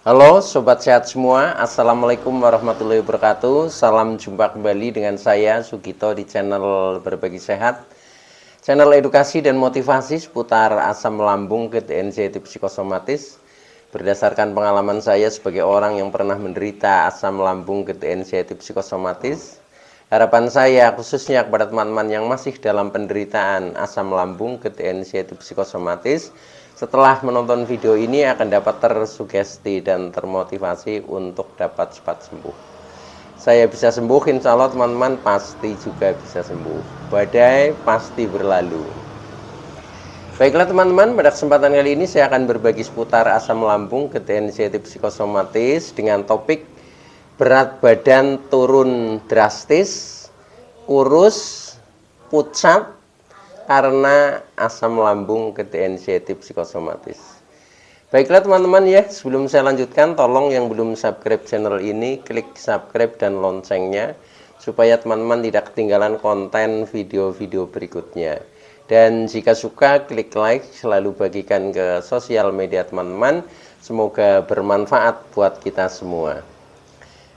Halo Sobat Sehat semua, Assalamualaikum warahmatullahi wabarakatuh. Salam jumpa kembali dengan saya Sugito di channel Berbagi Sehat, channel edukasi dan motivasi seputar asam lambung, GTNC psikosomatis. Berdasarkan pengalaman saya sebagai orang yang pernah menderita asam lambung, GTNC psikosomatis, harapan saya khususnya kepada teman-teman yang masih dalam penderitaan asam lambung, GTNC psikosomatis, setelah menonton video ini akan dapat tersugesti dan termotivasi untuk dapat cepat sembuh. Saya bisa sembuh, insya Allah teman-teman pasti juga bisa sembuh. Badai pasti berlalu. Baiklah teman-teman, pada kesempatan kali ini saya akan berbagi seputar asam lambung, GTNC psikosomatis dengan topik berat badan turun drastis, kurus, pucat, karena asam lambung GTNC psikosomatis. Baiklah teman-teman ya, sebelum saya lanjutkan, tolong yang belum subscribe channel ini, klik subscribe dan loncengnya, supaya teman-teman tidak ketinggalan konten video-video berikutnya. Dan jika suka, klik like, selalu bagikan ke sosial media teman-teman, semoga bermanfaat buat kita semua.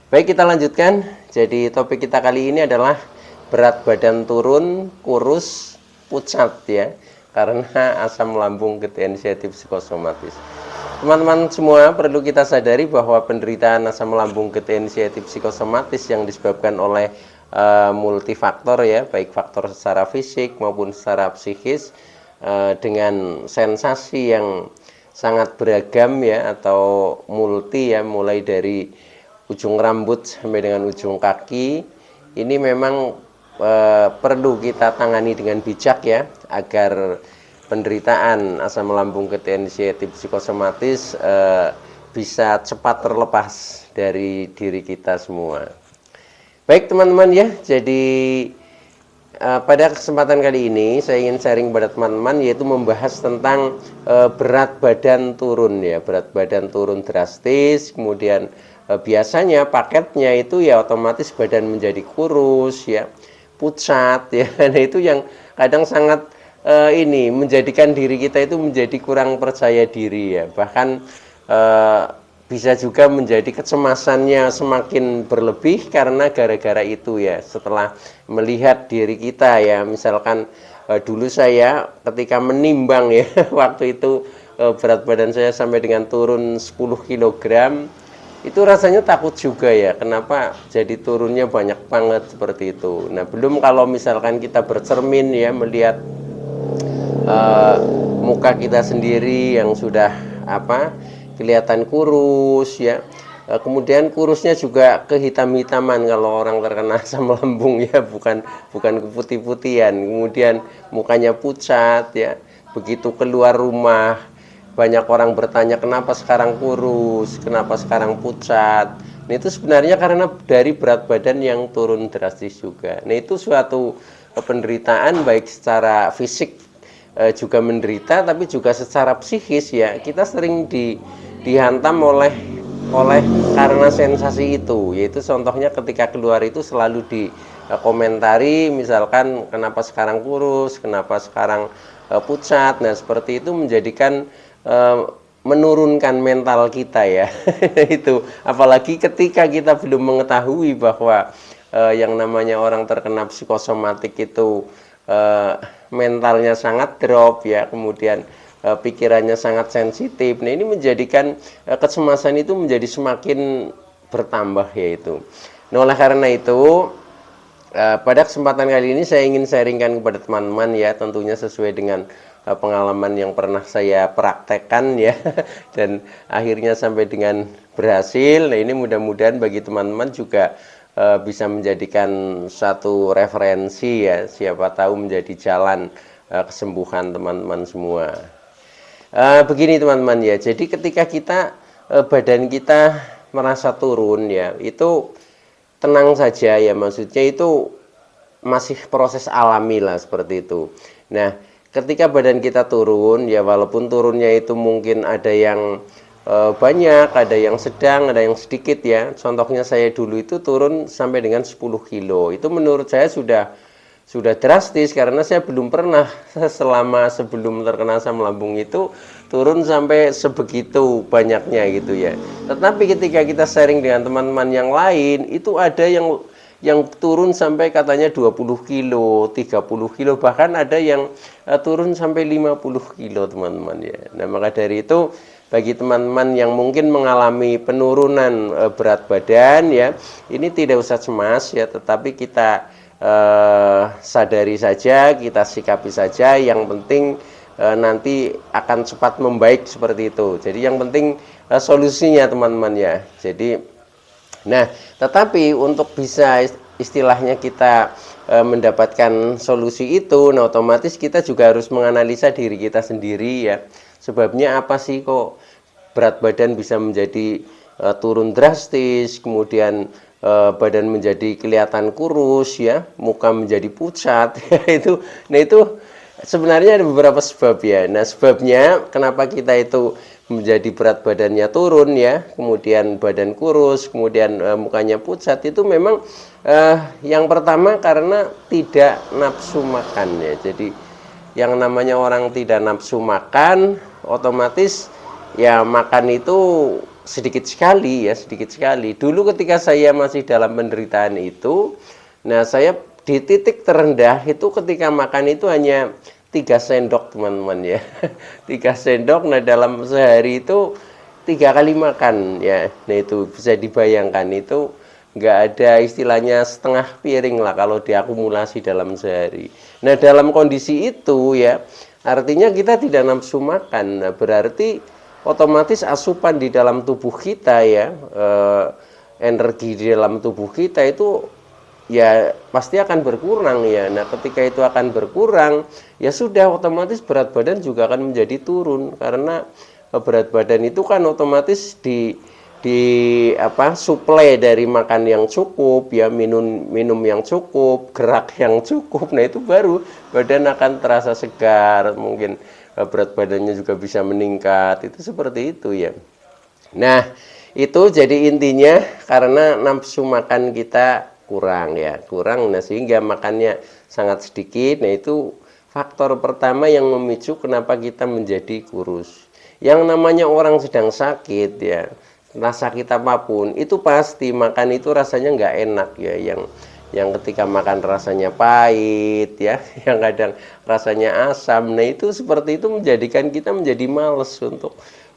Baik, kita lanjutkan. Jadi topik kita kali ini adalah berat badan turun, kurus, pucat ya, karena asam lambung GTNC psikosomatis. Teman-teman semua perlu kita sadari bahwa penderitaan asam lambung GTNC psikosomatis yang disebabkan oleh multifaktor ya, baik faktor secara fisik maupun secara psikis, dengan sensasi yang sangat beragam ya, atau multi ya, mulai dari ujung rambut sampai dengan ujung kaki. Ini memang perlu kita tangani dengan bijak ya, agar penderitaan asam lambung GTNC psikosomatis bisa cepat terlepas dari diri kita semua. Baik teman-teman ya, jadi pada kesempatan kali ini saya ingin sharing pada teman-teman, yaitu membahas tentang berat badan turun ya, berat badan turun drastis, kemudian biasanya paketnya itu ya otomatis badan menjadi kurus ya, pucat ya. Nah itu yang kadang sangat ini menjadikan diri kita itu menjadi kurang percaya diri ya, bahkan bisa juga menjadi kecemasannya semakin berlebih karena gara-gara itu ya. Setelah melihat diri kita ya, misalkan dulu saya ketika menimbang ya waktu itu berat badan saya sampai dengan turun 10 kilogram, itu rasanya takut juga ya, kenapa jadi turunnya banyak banget seperti itu. Nah belum kalau misalkan kita bercermin ya, melihat muka kita sendiri yang sudah kelihatan kurus ya, kemudian kurusnya juga kehitam-hitaman kalau orang terkena asam lambung ya, bukan keputih-putihan. Kemudian mukanya pucat ya, begitu keluar rumah banyak orang bertanya kenapa sekarang kurus, kenapa sekarang pucat. Nah itu sebenarnya karena dari berat badan yang turun drastis juga. Nah itu suatu penderitaan baik secara fisik juga menderita, tapi juga secara psikis ya, kita sering dihantam oleh karena sensasi itu, yaitu contohnya ketika keluar itu selalu dikomentari, misalkan kenapa sekarang kurus, kenapa sekarang pucat. Nah seperti itu menjadikan menurunkan mental kita ya. Itu apalagi ketika kita belum mengetahui bahwa yang namanya orang terkena psikosomatik itu mentalnya sangat drop ya, kemudian pikirannya sangat sensitif. Nah ini menjadikan kecemasan itu menjadi semakin bertambah ya itu. Nah oleh karena itu pada kesempatan kali ini saya ingin sharingkan kepada teman-teman ya, tentunya sesuai dengan pengalaman yang pernah saya praktekkan ya, dan akhirnya sampai dengan berhasil. Nah ini mudah-mudahan bagi teman-teman juga bisa menjadikan satu referensi ya, siapa tahu menjadi jalan kesembuhan teman-teman semua. Begini teman-teman ya, jadi ketika kita badan kita merasa turun ya, itu tenang saja ya, maksudnya itu masih proses alami lah seperti itu. Nah ketika badan kita turun ya, walaupun turunnya itu mungkin ada yang banyak, ada yang sedang, ada yang sedikit ya. Contohnya saya dulu itu turun sampai dengan 10 kilo. Itu menurut saya sudah sudah drastis karena saya belum pernah selama sebelum terkena asam lambung itu turun sampai sebegitu banyaknya gitu ya. Tetapi ketika kita sharing dengan teman-teman yang lain itu ada yang turun sampai katanya 20 kilo, 30 kilo, bahkan ada yang turun sampai 50 kilo teman-teman ya. Nah maka dari itu bagi teman-teman yang mungkin mengalami penurunan berat badan ya, ini tidak usah cemas ya, tetapi kita sadari saja, kita sikapi saja, yang penting nanti akan cepat membaik seperti itu. Jadi yang penting solusinya teman-teman ya. Jadi nah, tetapi untuk bisa istilahnya kita mendapatkan solusi itu, nah otomatis kita juga harus menganalisa diri kita sendiri ya. Sebabnya apa sih kok berat badan bisa menjadi turun drastis, kemudian badan menjadi kelihatan kurus ya, muka menjadi pucat itu. Nah itu sebenarnya ada beberapa sebab ya. Nah sebabnya kenapa kita itu menjadi berat badannya turun ya, kemudian badan kurus, kemudian mukanya pucat, itu memang yang pertama karena tidak nafsu makan ya. Jadi yang namanya orang tidak nafsu makan, otomatis ya makan itu sedikit sekali ya, sedikit sekali. Dulu ketika saya masih dalam penderitaan itu, nah saya di titik terendah itu ketika makan itu hanya 3 sendok teman-teman ya. 3 sendok, nah dalam sehari itu 3 kali makan ya. Nah itu bisa dibayangkan, itu nggak ada istilahnya setengah piring lah kalau diakumulasi dalam sehari. Nah dalam kondisi itu ya, artinya kita tidak nafsu makan. Nah berarti otomatis asupan di dalam tubuh kita ya, energi di dalam tubuh kita itu ya pasti akan berkurang ya. Nah ketika itu akan berkurang ya sudah, otomatis berat badan juga akan menjadi turun, karena berat badan itu kan otomatis di suplai dari makan yang cukup ya, minum yang cukup, gerak yang cukup. Nah itu baru badan akan terasa segar, mungkin berat badannya juga bisa meningkat, itu seperti itu ya. Nah itu jadi intinya karena nafsu makan kita kurang ya, kurang, nah sehingga makannya sangat sedikit. Nah itu faktor pertama yang memicu kenapa kita menjadi kurus. Yang namanya orang sedang sakit ya, rasa sakit apapun itu pasti makan itu rasanya nggak enak ya, yang ketika makan rasanya pahit ya, yang kadang rasanya asam. Nah itu seperti itu menjadikan kita menjadi males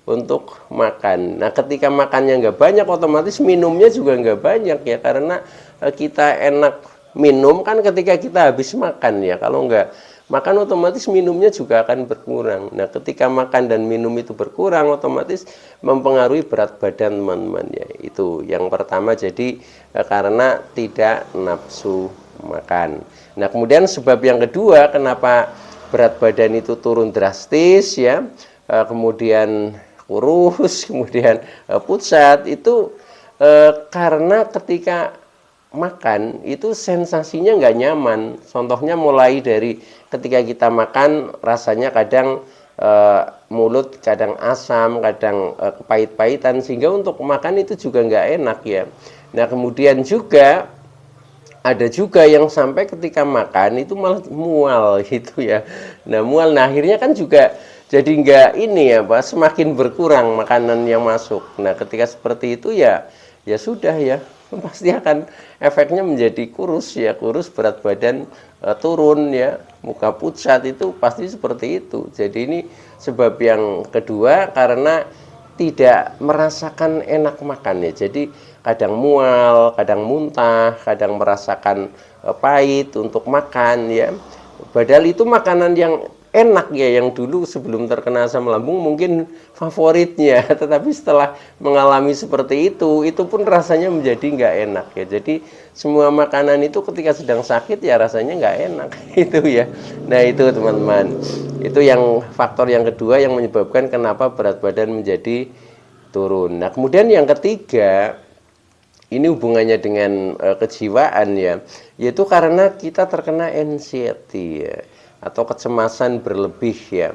untuk makan. Nah ketika makannya nggak banyak, otomatis minumnya juga nggak banyak ya, karena kita enak minum kan ketika kita habis makan ya. Kalau nggak makan otomatis minumnya juga akan berkurang. Nah ketika makan dan minum itu berkurang, otomatis mempengaruhi berat badan teman-teman ya. Itu yang pertama, jadi karena tidak nafsu makan. Nah kemudian sebab yang kedua kenapa berat badan itu turun drastis ya, kemudian kurus, kemudian pucat, itu karena ketika makan itu sensasinya nggak nyaman. Contohnya mulai dari ketika kita makan rasanya kadang mulut kadang asam, kadang kepahit-pahitan, sehingga untuk makan itu juga nggak enak ya. Nah kemudian juga ada juga yang sampai ketika makan itu malah mual gitu ya. Nah mual, nah akhirnya kan juga jadi nggak ini ya Pak, semakin berkurang makanan yang masuk. Nah ketika seperti itu ya sudah ya, pasti akan efeknya menjadi kurus ya, kurus, berat badan turun ya, muka pucat, itu pasti seperti itu. Jadi ini sebab yang kedua karena tidak merasakan enak makan ya. Jadi kadang mual, kadang muntah, kadang merasakan pahit untuk makan ya. Padahal itu makanan yang enak ya, yang dulu sebelum terkena asam lambung mungkin favoritnya, tetapi setelah mengalami seperti itu pun rasanya menjadi nggak enak ya. Jadi semua makanan itu ketika sedang sakit ya rasanya nggak enak itu ya. Nah itu teman-teman, itu yang faktor yang kedua yang menyebabkan kenapa berat badan menjadi turun. Nah kemudian yang ketiga, ini hubungannya dengan kejiwaan ya, yaitu karena kita terkena anxiety ya, atau kecemasan berlebih ya.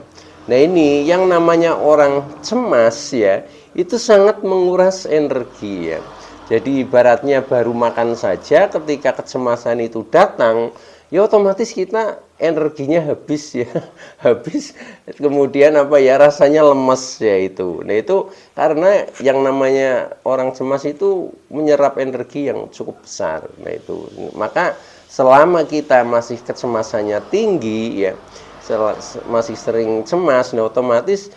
Nah ini yang namanya orang cemas ya, itu sangat menguras energi ya. Jadi ibaratnya baru makan saja ketika kecemasan itu datang, ya otomatis kita energinya habis ya, habis, kemudian apa ya, rasanya lemes ya itu. Nah itu karena yang namanya orang cemas itu menyerap energi yang cukup besar. Nah itu, maka selama kita masih kecemasannya tinggi ya, masih sering cemas, nah otomatis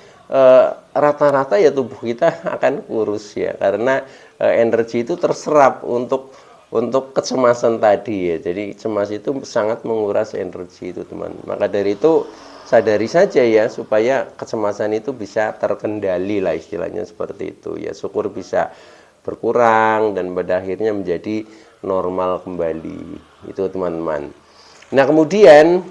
rata-rata ya tubuh kita akan kurus ya, karena energi itu terserap untuk kecemasan tadi ya. Jadi cemas itu sangat menguras energi itu teman. Maka dari itu sadari saja ya, supaya kecemasan itu bisa terkendali lah, istilahnya seperti itu ya. Syukur bisa berkurang dan pada akhirnya menjadi normal kembali itu teman-teman. Nah kemudian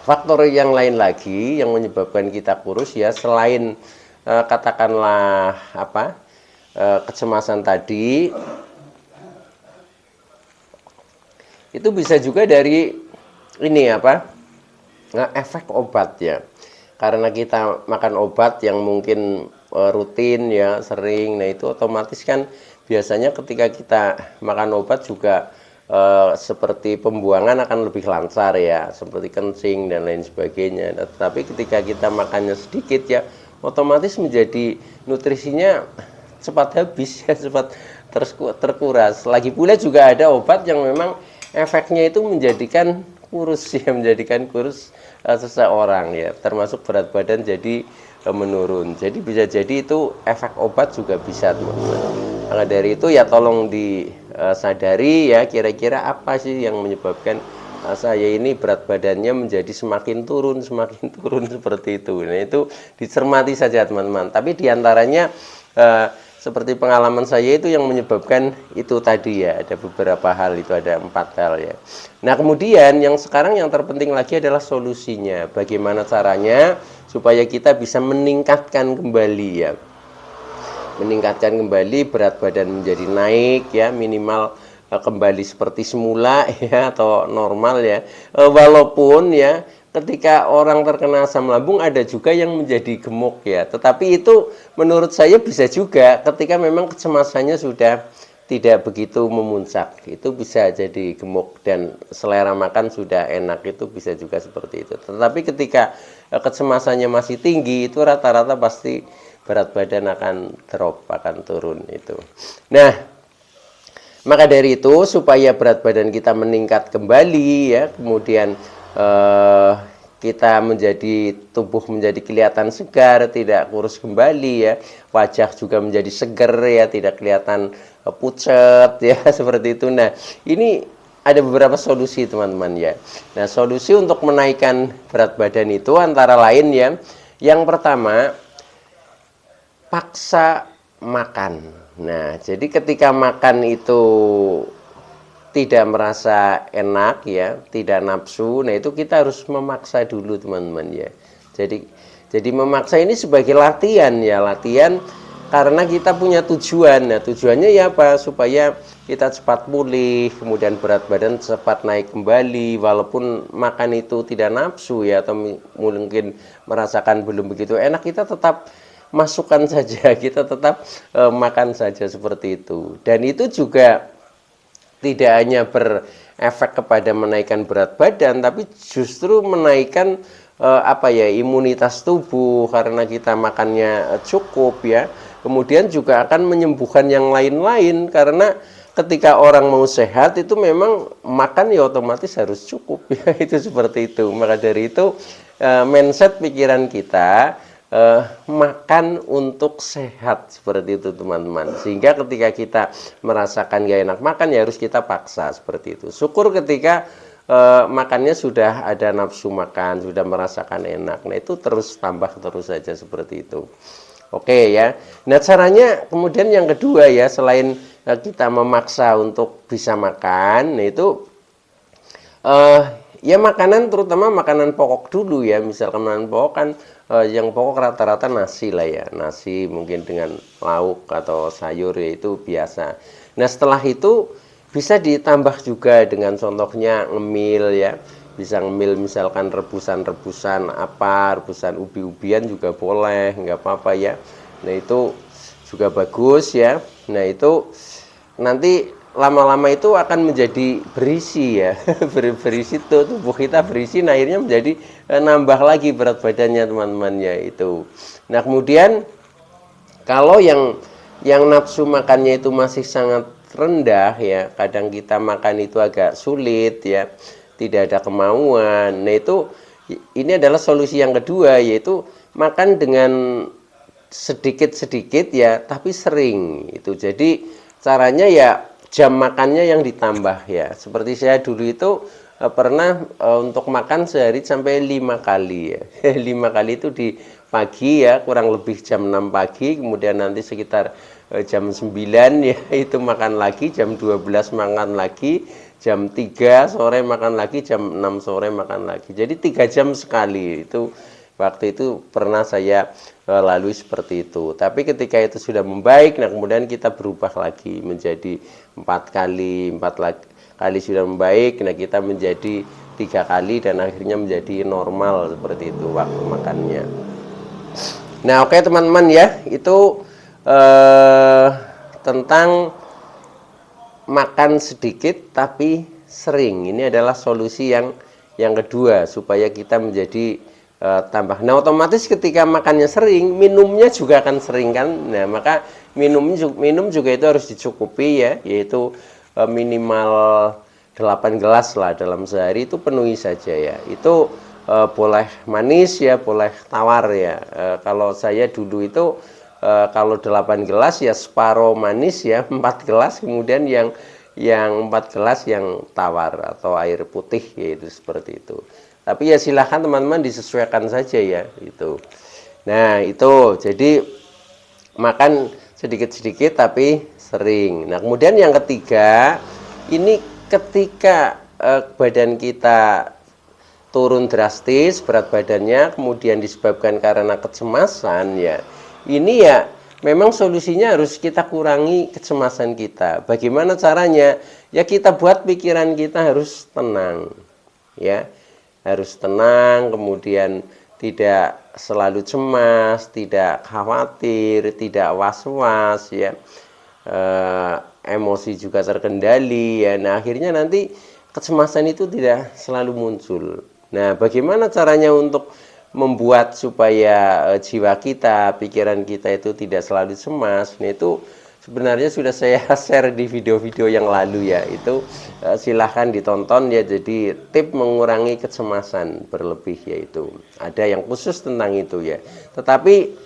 faktor yang lain lagi yang menyebabkan kita kurus ya, selain katakanlah apa, kecemasan tadi, itu bisa juga dari ini apa, efek obat ya, karena kita makan obat yang mungkin rutin ya, sering. Nah itu otomatis kan biasanya ketika kita makan obat juga seperti pembuangan akan lebih lancar ya, seperti kencing dan lain sebagainya. Tetapi ketika kita makannya sedikit ya, otomatis menjadi nutrisinya cepat habis ya, cepat terkuras. Lagi pula juga ada obat yang memang efeknya itu menjadikan kurus ya, menjadikan kurus seseorang ya, termasuk berat badan jadi menurun. Jadi bisa jadi itu efek obat juga bisa teman-teman. Maka dari itu ya tolong disadari ya, kira-kira apa sih yang menyebabkan saya ini berat badannya menjadi semakin turun seperti itu. Nah itu dicermati saja teman-teman. Tapi diantaranya seperti pengalaman saya itu yang menyebabkan itu tadi ya, ada beberapa hal, itu ada 4 hal ya. Nah kemudian yang sekarang yang terpenting lagi adalah solusinya. Bagaimana caranya supaya kita bisa meningkatkan kembali ya, meningkatkan kembali berat badan menjadi naik ya, minimal kembali seperti semula ya, atau normal ya. Walaupun ya ketika orang terkena asam lambung ada juga yang menjadi gemuk ya, tetapi itu menurut saya bisa juga ketika memang kecemasannya sudah tidak begitu memuncak, itu bisa jadi gemuk dan selera makan sudah enak, itu bisa juga seperti itu. Tetapi ketika kecemasannya masih tinggi, itu rata-rata pasti berat badan akan drop, akan turun itu. Nah maka dari itu supaya berat badan kita meningkat kembali ya, kemudian kita menjadi, tubuh menjadi kelihatan segar, tidak kurus kembali ya, wajah juga menjadi seger ya, tidak kelihatan pucat ya seperti itu. Nah ini ada beberapa solusi teman-teman ya. Nah solusi untuk menaikkan berat badan itu antara lain ya, yang pertama paksa makan. Nah jadi ketika makan itu tidak merasa enak ya, tidak nafsu, nah itu kita harus memaksa dulu teman-teman ya. Jadi memaksa ini sebagai latihan ya, latihan karena kita punya tujuan. Nah tujuannya ya apa, supaya kita cepat pulih, kemudian berat badan cepat naik kembali, walaupun makan itu tidak nafsu ya, atau mungkin merasakan belum begitu enak, kita tetap masukkan saja, kita tetap makan saja seperti itu. Dan itu juga tidak hanya berefek kepada menaikkan berat badan, tapi justru menaikkan imunitas tubuh, karena kita makannya cukup ya. Kemudian juga akan menyembuhkan yang lain-lain, karena ketika orang mau sehat itu memang makan ya otomatis harus cukup ya, itu seperti itu. Maka dari itu mindset pikiran kita, makan untuk sehat seperti itu teman-teman, sehingga ketika kita merasakan gak enak makan ya harus kita paksa seperti itu. Syukur ketika makannya sudah ada nafsu makan, sudah merasakan enak, nah itu terus tambah terus saja seperti itu. Oke ya. Nah caranya kemudian yang kedua ya, selain kita memaksa untuk bisa makan, nah itu ya makanan, terutama makanan pokok dulu ya. Misalkan makanan pokok kan yang pokok rata-rata nasi lah ya, nasi mungkin dengan lauk atau sayur ya, itu biasa. Nah setelah itu bisa ditambah juga dengan contohnya ngemil ya, bisa ngemil misalkan rebusan-rebusan apa, rebusan ubi-ubian juga boleh, nggak apa-apa ya. Nah itu juga bagus ya. Nah itu nanti lama-lama itu akan menjadi berisi ya. Berisi tubuh kita berisi, nah akhirnya menjadi nambah lagi berat badannya teman-temannya itu. Nah kemudian kalau yang nafsu makannya itu masih sangat rendah ya, kadang kita makan itu agak sulit ya, tidak ada kemauan. Nah itu ini adalah solusi yang kedua, yaitu makan dengan sedikit-sedikit ya, tapi sering itu. Jadi caranya ya jam makannya yang ditambah ya. Seperti saya dulu itu pernah untuk makan sehari sampai 5 kali ya. 5 kali itu di pagi ya, kurang lebih jam 6 pagi, kemudian nanti sekitar jam 9 ya itu makan lagi, jam 12 makan lagi, jam 3 sore makan lagi, jam 6 sore makan lagi. Jadi 3 jam sekali itu. Waktu itu pernah saya lalui seperti itu. Tapi ketika itu sudah membaik, nah kemudian kita berubah lagi menjadi 4 kali, 4 kali sudah membaik, nah kita menjadi 3 kali dan akhirnya menjadi normal seperti itu waktu makannya. Nah oke teman-teman ya, itu tentang makan sedikit tapi sering. Ini adalah solusi yang kedua supaya kita menjadi tambah. Nah otomatis ketika makannya sering, minumnya juga akan sering kan. Nah maka minum juga itu harus dicukupi ya, yaitu minimal 8 gelas lah dalam sehari, itu penuhi saja ya. Itu boleh manis ya, boleh tawar ya. Kalau saya dulu itu kalau 8 gelas ya separuh manis ya, 4 gelas, kemudian yang 4 gelas yang tawar atau air putih, yaitu seperti itu. Tapi ya silahkan teman-teman disesuaikan saja ya itu. Nah itu jadi makan sedikit-sedikit tapi sering. Nah kemudian yang ketiga, ini ketika badan kita turun drastis berat badannya, kemudian disebabkan karena kecemasan ya, ini ya memang solusinya harus kita kurangi kecemasan kita. Bagaimana caranya? Ya kita buat pikiran kita harus tenang ya, harus tenang, kemudian tidak selalu cemas, tidak khawatir, tidak was-was ya, emosi juga terkendali ya. Nah akhirnya nanti kecemasan itu tidak selalu muncul. Nah bagaimana caranya untuk membuat supaya jiwa kita, pikiran kita itu tidak selalu cemas? Nah itu sebenarnya sudah saya share di video-video yang lalu ya, itu silahkan ditonton ya. Jadi tip mengurangi kecemasan berlebih, yaitu ada yang khusus tentang itu ya. Tetapi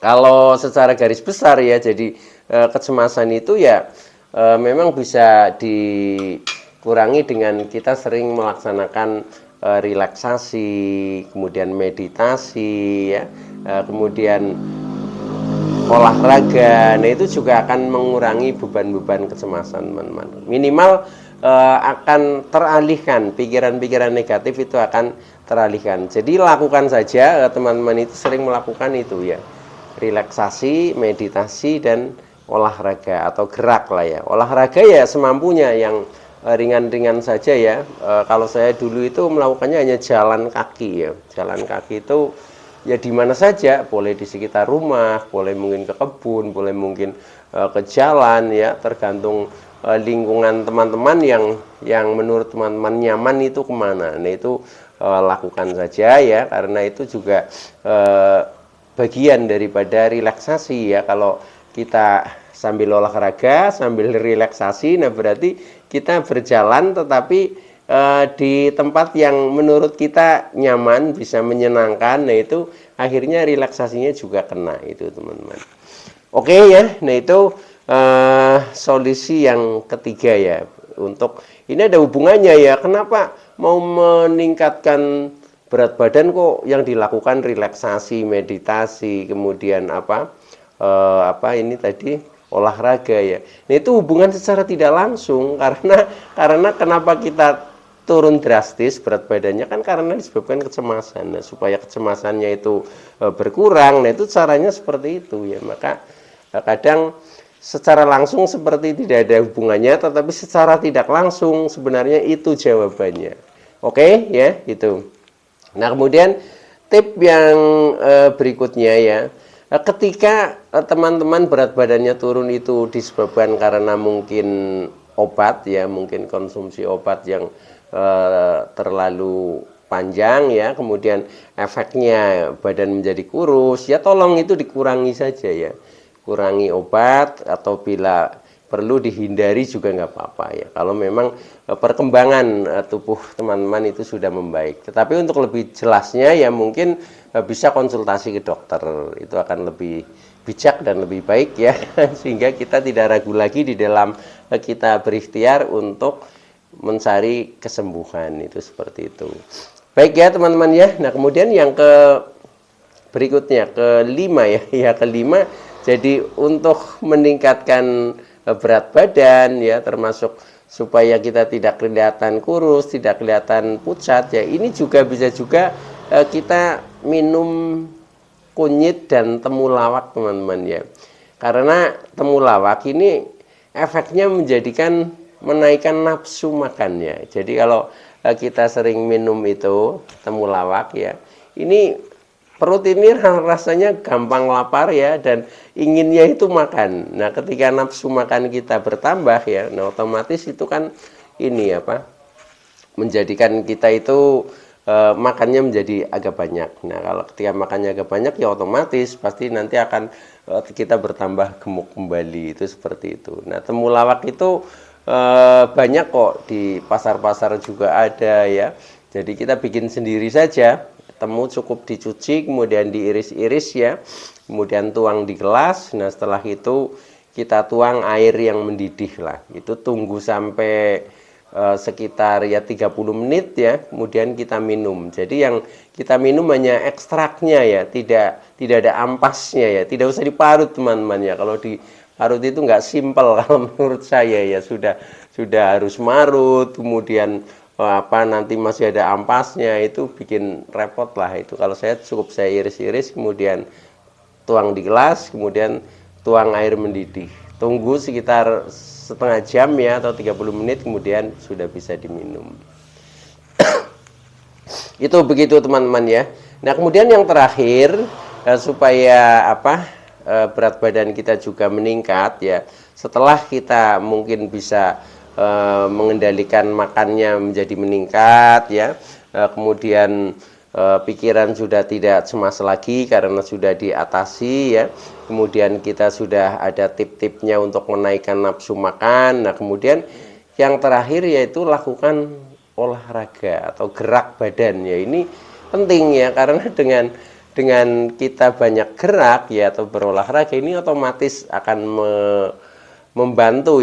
kalau secara garis besar ya, jadi kecemasan itu ya memang bisa dikurangi dengan kita sering melaksanakan relaksasi, kemudian meditasi ya, kemudian olahraga. Nah itu juga akan mengurangi beban-beban kecemasan teman-teman. Minimal akan teralihkan, pikiran-pikiran negatif itu akan teralihkan. Jadi lakukan saja, teman-teman itu sering melakukan itu ya, relaksasi, meditasi, dan olahraga atau gerak lah ya. Olahraga ya semampunya, yang ringan-ringan saja ya. Kalau saya dulu itu melakukannya hanya jalan kaki ya. Jalan kaki itu ya di mana saja, boleh di sekitar rumah, boleh mungkin ke kebun, boleh mungkin ke jalan ya, tergantung lingkungan teman-teman yang menurut teman-teman nyaman itu kemana. Nah itu lakukan saja ya, karena itu juga bagian daripada relaksasi ya. Kalau kita sambil olahraga, sambil relaksasi, nah berarti kita berjalan tetapi di tempat yang menurut kita nyaman, bisa menyenangkan. Nah itu akhirnya relaksasinya juga kena itu teman-teman. Oke ya, nah itu solusi yang ketiga ya. Untuk ini ada hubungannya ya, kenapa mau meningkatkan berat badan kok yang dilakukan relaksasi, meditasi, kemudian ini tadi olahraga ya. Nah itu hubungan secara tidak langsung, karena kenapa kita turun drastis berat badannya kan karena disebabkan kecemasan. Nah supaya kecemasannya itu berkurang, nah itu caranya seperti itu ya. Maka kadang secara langsung seperti tidak ada hubungannya, tetapi secara tidak langsung sebenarnya itu jawabannya. Oke ya itu. Nah kemudian tip yang berikutnya ya, Ketika teman-teman berat badannya turun itu disebabkan karena mungkin obat ya, mungkin konsumsi obat yang terlalu panjang ya, kemudian efeknya badan menjadi kurus, ya tolong itu dikurangi saja ya, kurangi obat, atau bila perlu dihindari juga nggak apa-apa ya, kalau memang perkembangan tubuh teman-teman itu sudah membaik. Tetapi untuk lebih jelasnya ya mungkin bisa konsultasi ke dokter, itu akan lebih bijak dan lebih baik ya sehingga kita tidak ragu lagi di dalam kita berikhtiar untuk mencari kesembuhan, itu seperti itu. Baik ya teman-teman ya. Nah kemudian yang berikutnya kelima ya, ya kelima, jadi untuk meningkatkan berat badan ya, termasuk supaya kita tidak kelihatan kurus, tidak kelihatan pucat ya, ini juga bisa juga kita minum kunyit dan temulawak teman-teman ya. Karena temulawak ini efeknya menjadikan menaikkan nafsu makannya. Jadi kalau kita sering minum itu temulawak ya, ini perut ini rasanya gampang lapar ya, dan inginnya itu makan. Nah ketika nafsu makan kita bertambah ya, nah otomatis itu kan ini apa, menjadikan kita itu makannya menjadi agak banyak. Nah kalau ketika makannya agak banyak ya otomatis pasti nanti akan kita bertambah gemuk kembali, itu seperti itu. Nah temulawak itu banyak kok di pasar-pasar juga ada ya. Jadi kita bikin sendiri saja. Temu cukup dicuci, kemudian diiris-iris ya, kemudian tuang di gelas. Nah setelah itu kita tuang air yang mendidih lah, itu tunggu sampai sekitar ya 30 menit ya, kemudian kita minum. Jadi yang kita minum hanya ekstraknya ya, tidak ada ampasnya ya, tidak usah diparut teman-teman ya. Kalau diparut itu nggak simpel kalau menurut saya ya, sudah harus marut, kemudian nanti masih ada ampasnya, itu bikin repot lah itu. Kalau saya cukup saya iris-iris, kemudian tuang di gelas, kemudian tuang air mendidih, tunggu sekitar setengah jam ya, atau 30 menit, kemudian sudah bisa diminum. Itu begitu teman-teman ya. Nah kemudian yang terakhir, supaya berat badan kita juga meningkat ya, setelah kita mungkin bisa mengendalikan makannya menjadi meningkat ya, kemudian pikiran sudah tidak cemas lagi karena sudah diatasi ya, kemudian kita sudah ada tip-tipnya untuk menaikkan nafsu makan. Nah kemudian yang terakhir yaitu lakukan olahraga atau gerak badan ya, ini penting ya, karena dengan kita banyak gerak ya atau berolahraga, ini otomatis akan membantu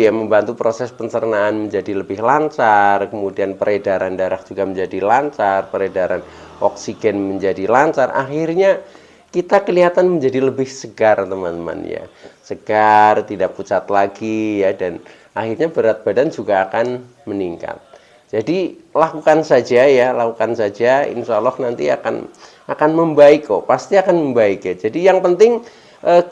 proses pencernaan menjadi lebih lancar, kemudian peredaran darah juga menjadi lancar, peredaran oksigen menjadi lancar, akhirnya kita kelihatan menjadi lebih segar teman-teman ya, segar, tidak pucat lagi ya, dan akhirnya berat badan juga akan meningkat. Jadi lakukan saja ya, lakukan saja, insya Allah nanti akan membaik kok, pasti akan membaik ya. Jadi yang penting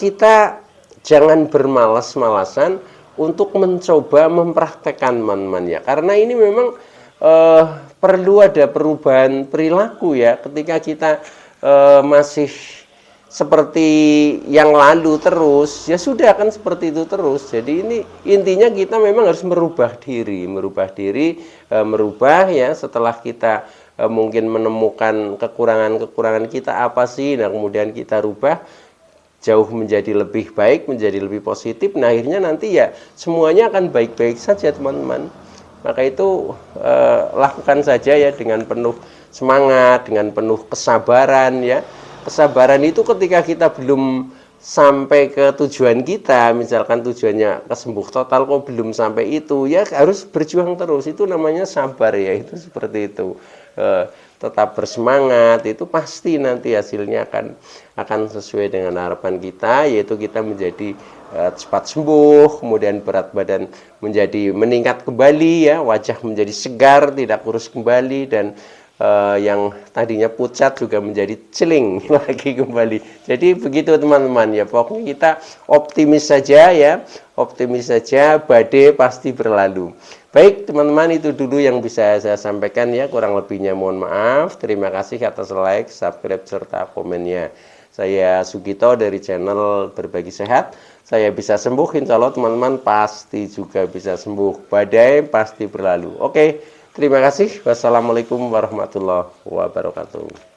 kita jangan bermalas-malasan untuk mencoba mempraktekkan teman-teman ya, karena ini memang perlu ada perubahan perilaku ya. Ketika kita masih seperti yang lalu terus, ya sudah akan seperti itu terus. Jadi ini intinya kita memang harus merubah diri, merubah ya. Setelah kita mungkin menemukan kekurangan kita apa sih, nah kemudian kita rubah jauh menjadi lebih baik, menjadi lebih positif. Nah akhirnya nanti ya semuanya akan baik-baik saja teman-teman. Maka itu lakukan saja ya dengan penuh semangat, dengan penuh kesabaran ya. Kesabaran itu ketika kita belum sampai ke tujuan kita, misalkan tujuannya kesembuh total kok belum sampai itu, ya harus berjuang terus, itu namanya sabar ya, itu seperti itu. Tetap bersemangat, itu pasti nanti hasilnya akan sesuai dengan harapan kita, yaitu kita menjadi cepat sembuh, kemudian berat badan menjadi meningkat kembali ya, wajah menjadi segar, tidak kurus kembali, dan yang tadinya pucat juga menjadi celing lagi kembali. Jadi begitu teman-teman ya, pokoknya kita optimis saja ya, optimis saja, badai pasti berlalu. Baik teman-teman, itu dulu yang bisa saya sampaikan ya, kurang lebihnya mohon maaf. Terima kasih atas like, subscribe, serta komennya. Saya Sugito dari channel Berbagi Sehat. Saya bisa sembuh, insya Allah teman-teman pasti juga bisa sembuh. Badai pasti berlalu. Oke, terima kasih. Wassalamualaikum warahmatullahi wabarakatuh.